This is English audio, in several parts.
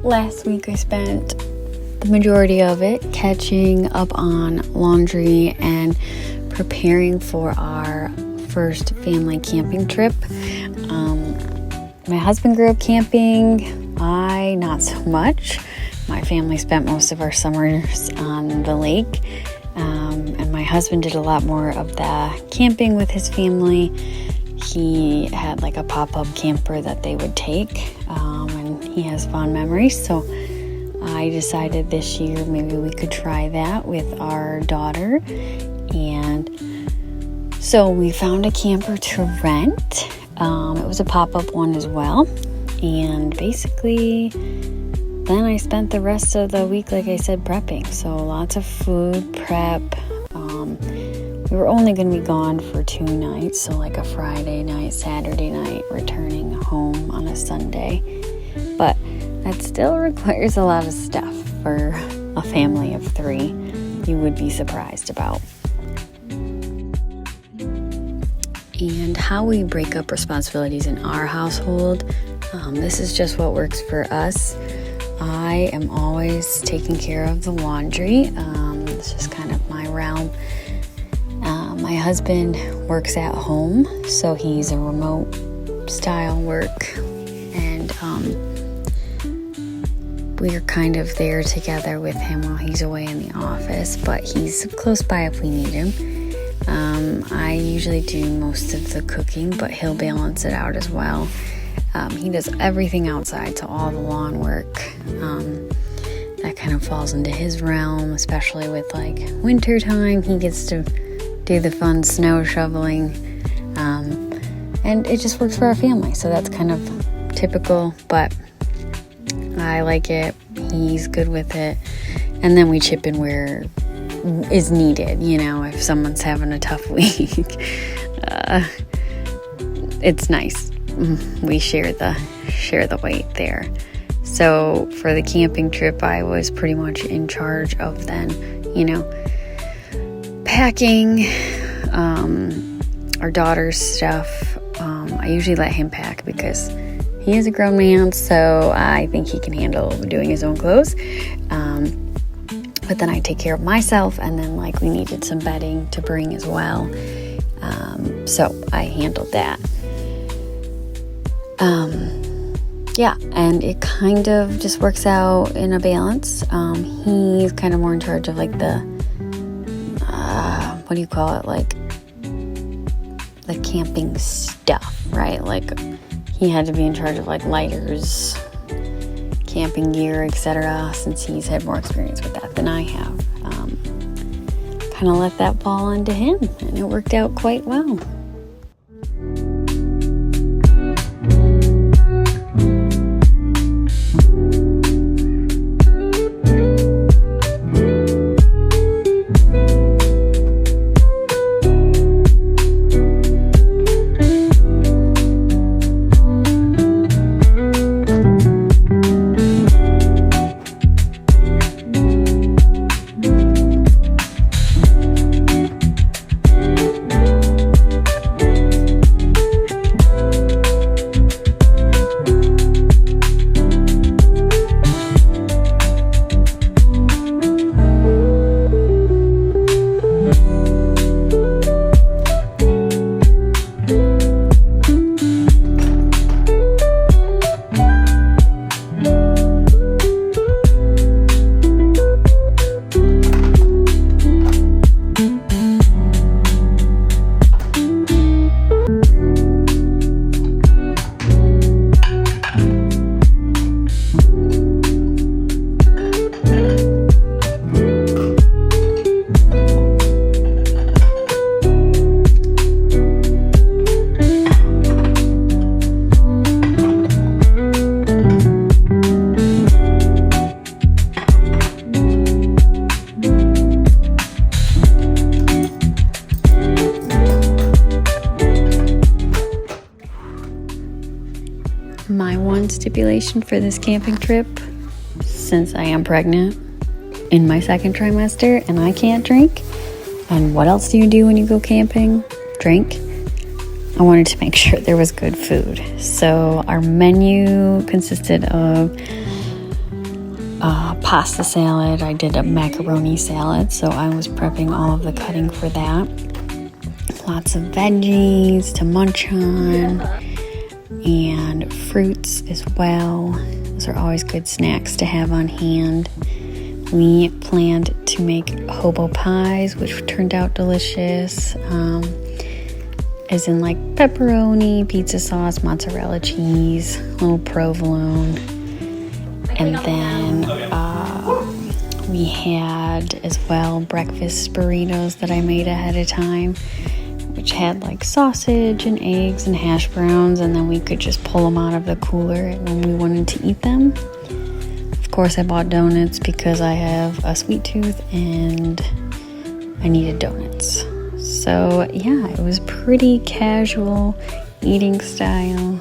Last week I spent the majority of it catching up on laundry and preparing for our first family camping trip. My husband grew up camping, I not so much. My family spent most of our summers on the lake, and my husband did a lot more of the camping with his family. He had like a pop-up camper that they would take, and he has fond memories, so I decided this year maybe we could try that with our daughter. And so we found a camper to rent. It was a pop-up one as well, and basically then I spent the rest of the week, like I said, prepping. So lots of food prep. We were only going to be gone for 2 nights, so like a Friday night, Saturday night, returning home on a Sunday. But that still requires a lot of stuff for a family of 3. You would be surprised about. And how we break up responsibilities in our household, this is just what works for us. I am always taking care of the laundry. This is kind of my realm. My husband works at home, so he's a remote style work, and we're kind of there together with him while he's away in the office, but he's close by if we need him. I usually do most of the cooking, but he'll balance it out as well. He does everything outside, so all the lawn work, that kind of falls into his realm, especially with like winter time. He gets to do the fun snow shoveling, and it just works for our family, so that's kind of typical, but I like it. He's good with it, and then we chip in where is needed. If someone's having a tough week, it's nice. We share the weight there. So for the camping trip, I was pretty much in charge of then, packing our daughter's stuff. I usually let him pack because he is a grown man, so I think he can handle doing his own clothes. But then I take care of myself, and then like we needed some bedding to bring as well. So I handled that. And it kind of just works out in a balance. He's kind of more in charge of like the, what do you call it? Like the camping stuff, right? Like he had to be in charge of like lighters, camping gear, etc., since he's had more experience with that than I have. Kind of let that fall onto him, and it worked out quite well. My one stipulation for this camping trip, since I am pregnant in my second trimester and I can't drink, And what else do you do when you go camping? Drink. I wanted to make sure there was good food. So our menu consisted of pasta salad. I did a macaroni salad, so I was prepping all of the cutting for that. Lots of veggies to munch on, and fruits as well. Those are always good snacks to have on hand. We planned to make hobo pies, which turned out delicious, as in like pepperoni, pizza sauce, mozzarella cheese, a little provolone. And then we had as well breakfast burritos that I made ahead of time, which had like sausage and eggs and hash browns, and then we could just pull them out of the cooler when we wanted to eat them. Of course, I bought donuts because I have a sweet tooth and I needed donuts. So yeah, it was pretty casual eating style.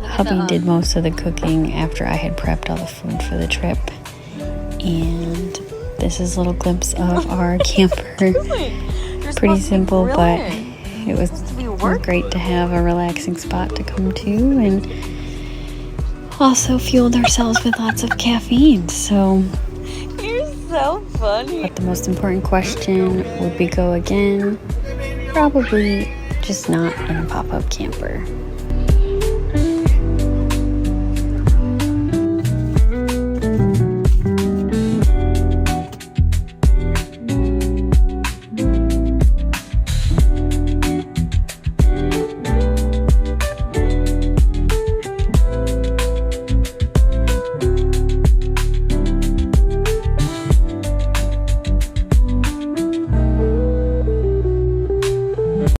Hubby did most of the cooking after I had prepped all the food for the trip. And this is a little glimpse of our camper. Pretty simple, but it was great to have a relaxing spot to come to, and also fueled ourselves with lots of caffeine. So You're so funny. But the most important question, would we go again? Probably, just not in a pop-up camper.